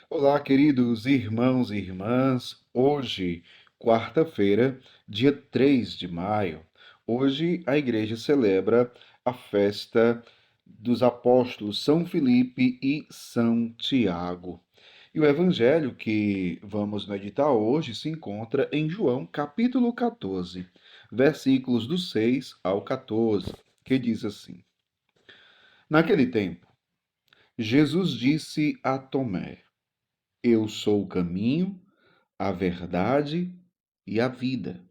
Olá, queridos irmãos e irmãs. Hoje, quarta-feira, dia 3 de maio. Hoje a igreja celebra a festa dos apóstolos São Filipe e São Tiago. E o evangelho que vamos meditar hoje se encontra em João, capítulo 14, versículos do 6 ao 14, que diz assim: Naquele tempo, Jesus disse a Tomé: Eu sou o caminho, a verdade e a vida.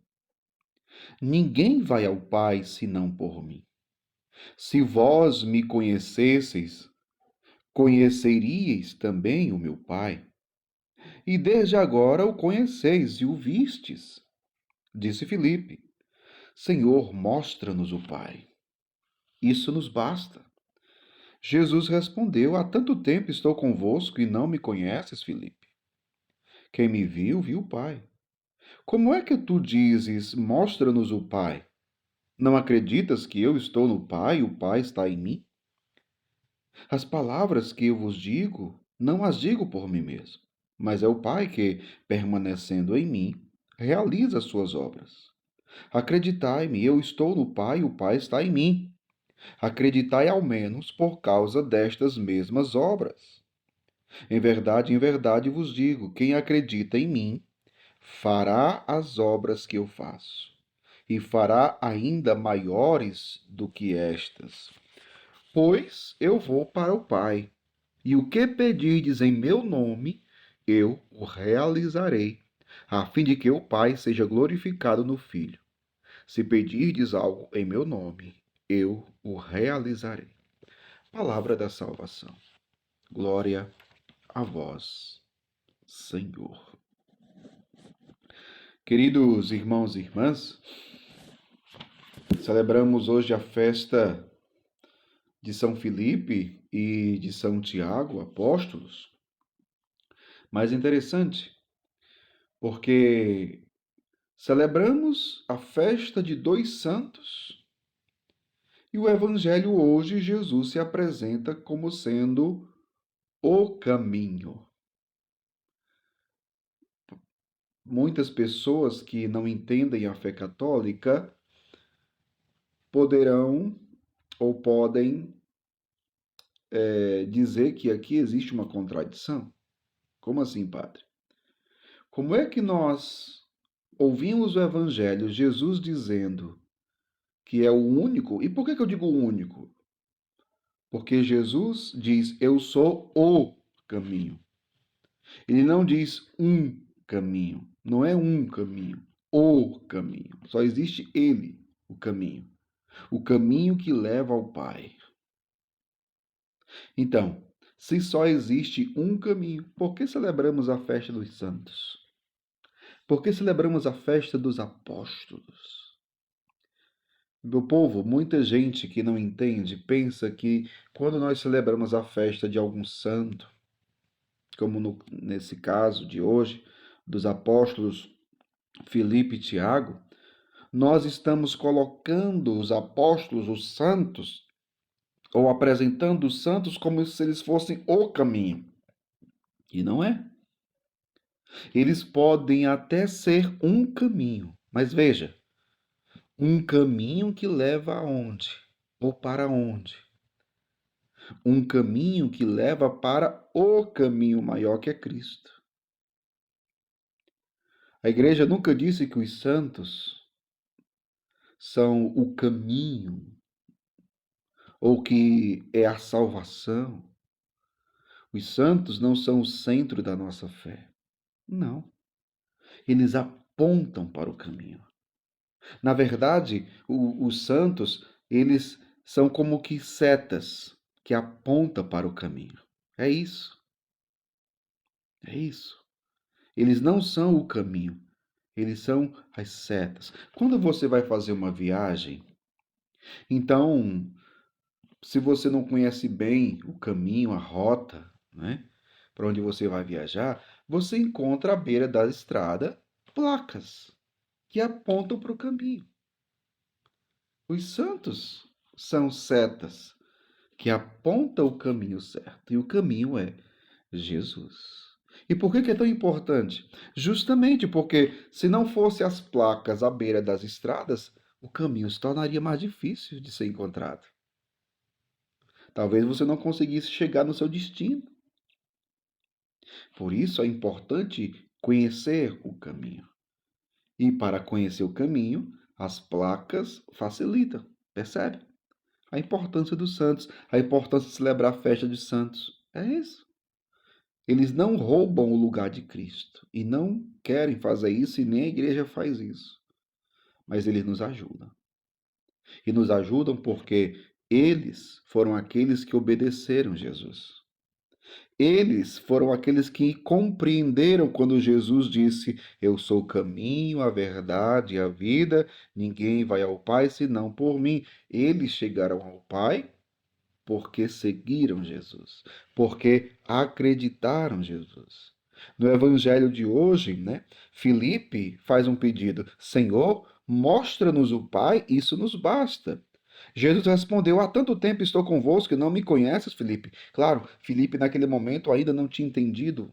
Ninguém vai ao Pai senão por mim. Se vós me conhecesseis, conheceríeis também o meu Pai. E desde agora o conheceis e o vistes. Disse Filipe: Senhor, mostra-nos o Pai. Isso nos basta. Jesus respondeu: Há tanto tempo estou convosco e não me conheces, Filipe. Quem me viu, viu o Pai. Como é que tu dizes: Mostra-nos o Pai? Não acreditas que eu estou no Pai e o Pai está em mim? As palavras que eu vos digo, não as digo por mim mesmo, mas é o Pai que, permanecendo em mim, realiza as suas obras. Acreditai-me, eu estou no Pai e o Pai está em mim. Acreditai ao menos por causa destas mesmas obras. Em verdade vos digo: quem acredita em mim, fará as obras que eu faço, e fará ainda maiores do que estas. Pois eu vou para o Pai, e o que pedirdes em meu nome, eu o realizarei, a fim de que o Pai seja glorificado no Filho. Se pedirdes algo em meu nome, eu o realizarei. Palavra da salvação. Glória a vós, Senhor. Queridos irmãos e irmãs, celebramos hoje a festa de São Filipe e de São Tiago, apóstolos. Mas interessante, porque celebramos a festa de dois santos e o Evangelho hoje Jesus se apresenta como sendo o caminho. Muitas pessoas que não entendem a fé católica poderão ou podem dizer que aqui existe uma contradição. Como assim, padre? Como é que nós ouvimos o Evangelho, Jesus dizendo que é o único? E por que eu digo único? Porque Jesus diz: Eu sou o caminho. Ele não diz um caminho. Não é um caminho. O caminho. Só existe ele, o caminho. O caminho que leva ao Pai. Então, se só existe um caminho, por que celebramos a festa dos santos? Por que celebramos a festa dos apóstolos? Meu povo, muita gente que não entende pensa que quando nós celebramos a festa de algum santo, como nesse caso de hoje, dos apóstolos Filipe e Tiago, nós estamos colocando os apóstolos, os santos, ou apresentando os santos como se eles fossem o caminho. E não é. Eles podem até ser um caminho, mas veja, um caminho que leva aonde? Ou para onde? Um caminho que leva para o caminho maior que é Cristo. A igreja nunca disse que os santos são o caminho ou que é a salvação. Os santos não são o centro da nossa fé. Não. Eles apontam para o caminho. Na verdade, os santos, eles são como que setas que apontam para o caminho. É isso. É isso. Eles não são o caminho. Eles são as setas. Quando você vai fazer uma viagem, então, se você não conhece bem o caminho, a rota, né, para onde você vai viajar, você encontra à beira da estrada placas que apontam para o caminho. Os santos são setas que apontam o caminho certo, e o caminho é Jesus. E por que é tão importante? Justamente porque, se não fosse as placas à beira das estradas, o caminho se tornaria mais difícil de ser encontrado. Talvez você não conseguisse chegar no seu destino. Por isso é importante conhecer o caminho. E para conhecer o caminho, as placas facilitam. Percebe? A importância dos santos, a importância de celebrar a festa dos santos. É isso. Eles não roubam o lugar de Cristo e não querem fazer isso e nem a igreja faz isso. Mas eles nos ajudam. E nos ajudam porque eles foram aqueles que obedeceram Jesus. Eles foram aqueles que compreenderam quando Jesus disse: Eu sou o caminho, a verdade e a vida, ninguém vai ao Pai senão por mim. Eles chegaram ao Pai porque seguiram Jesus, porque acreditaram em Jesus. No evangelho de hoje, né, Filipe faz um pedido: Senhor, mostra-nos o Pai, isso nos basta. Jesus respondeu: Há tanto tempo estou convosco que não me conheces, Filipe. Claro, Filipe naquele momento ainda não tinha entendido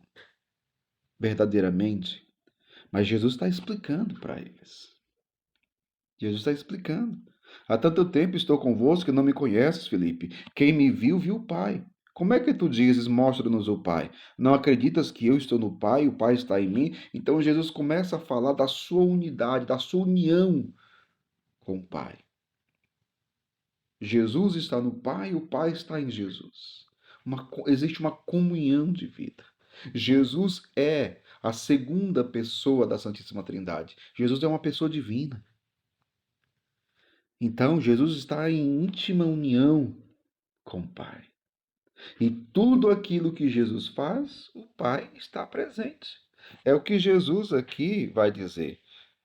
verdadeiramente, mas Jesus está explicando para eles. Jesus está explicando. Há tanto tempo estou convosco que não me conheces, Filipe. Quem me viu, viu o Pai. Como é que tu dizes, mostra-nos o Pai? Não acreditas que eu estou no Pai e o Pai está em mim? Então Jesus começa a falar da sua unidade, da sua união com o Pai. Jesus está no Pai e o Pai está em Jesus. Existe uma comunhão de vida. Jesus é a segunda pessoa da Santíssima Trindade. Jesus é uma pessoa divina. Então, Jesus está em íntima união com o Pai. E tudo aquilo que Jesus faz, o Pai está presente. É o que Jesus aqui vai dizer.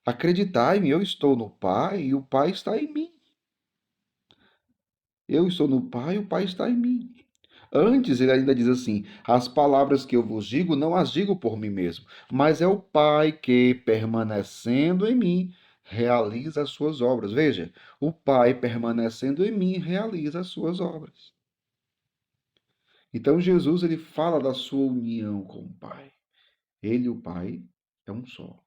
Acreditai-me, eu estou no Pai e o Pai está em mim. Eu estou no Pai e o Pai está em mim. Antes, ele ainda diz assim: As palavras que eu vos digo, não as digo por mim mesmo, mas é o Pai que, permanecendo em mim, realiza as suas obras. Veja, o Pai, permanecendo em mim, realiza as suas obras. Então, Jesus ele fala da sua união com o Pai. Ele e o Pai é um só.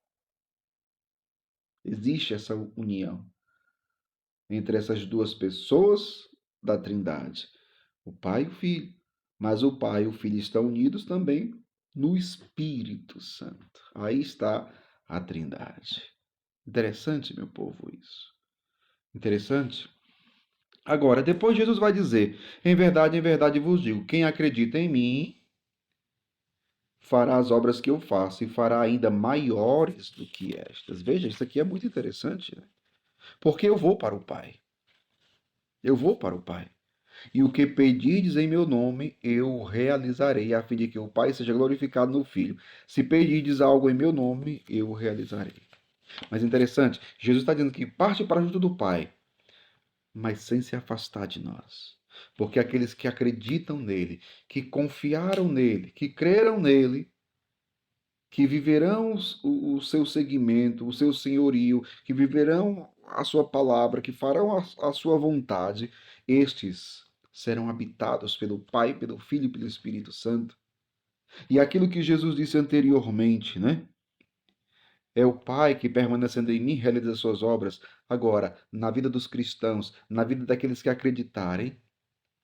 Existe essa união entre essas duas pessoas da Trindade, o Pai e o Filho. Mas o Pai e o Filho estão unidos também no Espírito Santo. Aí está a Trindade. Interessante, meu povo, isso. Interessante? Agora, depois Jesus vai dizer: em verdade vos digo, quem acredita em mim fará as obras que eu faço e fará ainda maiores do que estas. Veja, isso aqui é muito interessante, né? Porque eu vou para o Pai. Eu vou para o Pai. E o que pedirdes em meu nome, eu realizarei, a fim de que o Pai seja glorificado no Filho. Se pedirdes algo em meu nome, eu o realizarei. Mas interessante, Jesus está dizendo que parte para junto do Pai, mas sem se afastar de nós. Porque aqueles que acreditam nele, que confiaram nele, que creram nele, que viverão o seu seguimento, o seu senhorio, que viverão a sua palavra, que farão a sua vontade, estes serão habitados pelo Pai, pelo Filho e pelo Espírito Santo. E aquilo que Jesus disse anteriormente, né? É o Pai que, permanecendo em mim, realiza as suas obras. Agora, na vida dos cristãos, na vida daqueles que acreditarem,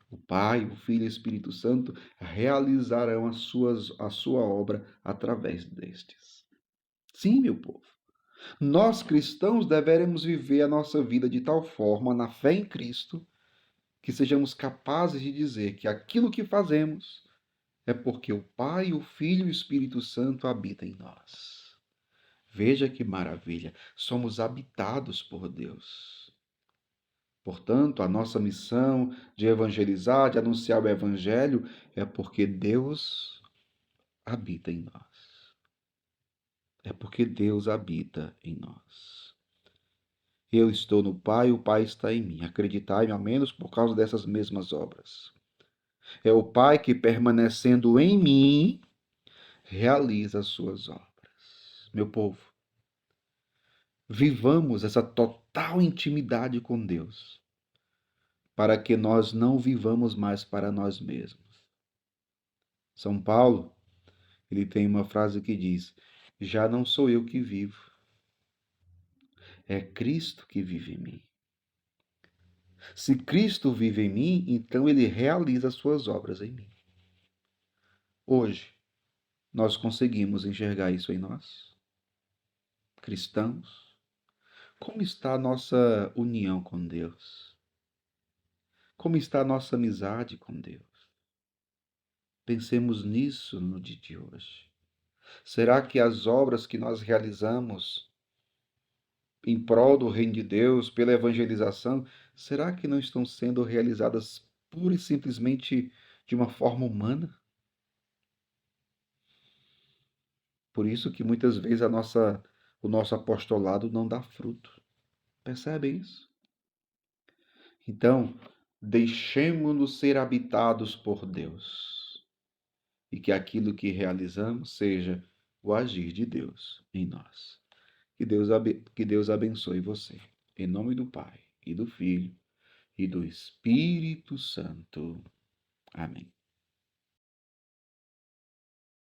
o Pai, o Filho e o Espírito Santo realizarão a sua obra através destes. Sim, meu povo. Nós cristãos deveremos viver a nossa vida de tal forma, na fé em Cristo, que sejamos capazes de dizer que aquilo que fazemos é porque o Pai, o Filho e o Espírito Santo habitam em nós. Veja que maravilha! Somos habitados por Deus. Portanto, a nossa missão de evangelizar, de anunciar o Evangelho, é porque Deus habita em nós. É porque Deus habita em nós. Eu estou no Pai, o Pai está em mim. Acreditai-me, ao menos por causa dessas mesmas obras. É o Pai que, permanecendo em mim, realiza as suas obras. Meu povo, vivamos essa total intimidade com Deus, para que nós não vivamos mais para nós mesmos. São Paulo, ele tem uma frase que diz: já não sou eu que vivo, é Cristo que vive em mim. Se Cristo vive em mim, então ele realiza as suas obras em mim. Hoje, nós conseguimos enxergar isso em nós, cristãos? Como está a nossa união com Deus? Como está a nossa amizade com Deus? Pensemos nisso no dia de hoje. Será que as obras que nós realizamos em prol do reino de Deus, pela evangelização, será que não estão sendo realizadas pura e simplesmente de uma forma humana? Por isso que muitas vezes o nosso apostolado não dá fruto. Percebem isso? Então, deixemo-nos ser habitados por Deus e que aquilo que realizamos seja o agir de Deus em nós. Que Deus abençoe você. Em nome do Pai, e do Filho, e do Espírito Santo. Amém.